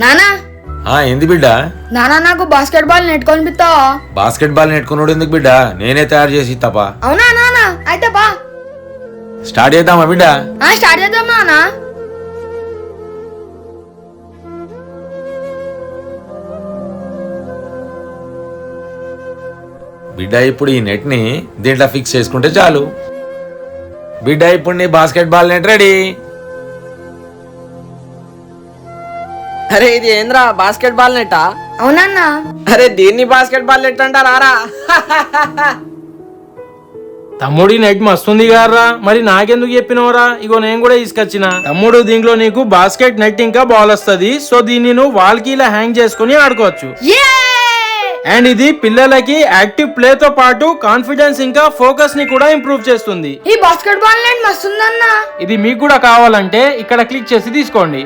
నానా ఏంది బిడ్డ? నానా నాకు బాస్కెట్ బాల్ నెట్ కొనిపిస్తావా? బాస్కెట్ బాల్ నెట్టుకున్నాడు ఎందుకు బిడ్డ? నేనే తయారు చేసి తప్ప. అవునా నానా? అయితే బా స్టార్ట్ చేద్దామా బిడ్డ? స్టార్ట్ చేద్దాం నానా. బిడ్డ ఇప్పుడు ఈ నెట్ ని దీంట్లో ఫిక్స్ చేసుకుంటే చాలు. బిడ్డ ఇప్పుడు నీ బాస్కెట్ బాల్ నెట్ రెడీ. అరే ఇది ఏంద్రా బాస్కెట్ బాల్ నెట్టా? అవునన్నా. అరే దీన్ని బాస్కెట్ బాల్ నెట్ అంటారా? తమ్ముడి నెట్ మస్తుంది గారా, మరి నాకెందుకు చెప్పినవరా? ఇగో నేను కూడా తీసుకొచ్చిన. తమ్ముడు దీంట్లో నీకు బాస్కెట్ నెట్ ఇంకా బాల్ వస్తుంది. సో దీన్ని నువ్వు వాల్ కి ఇలా హ్యాంగ్ చేసుకుని ఆడుకోవచ్చు. అండ్ ఇది పిల్లలకి యాక్టివ్ ప్లే తో పాటు కాన్ఫిడెన్స్ ఇంకా ఫోకస్ ని కూడా ఇంప్రూవ్ చేస్తుంది. ఈ బాస్కెట్ బాల్ నెట్ మస్తుందన్నా. ఇది మీకు కూడా కావాలంటే ఇక్కడ క్లిక్ చేసి తీసుకోండి.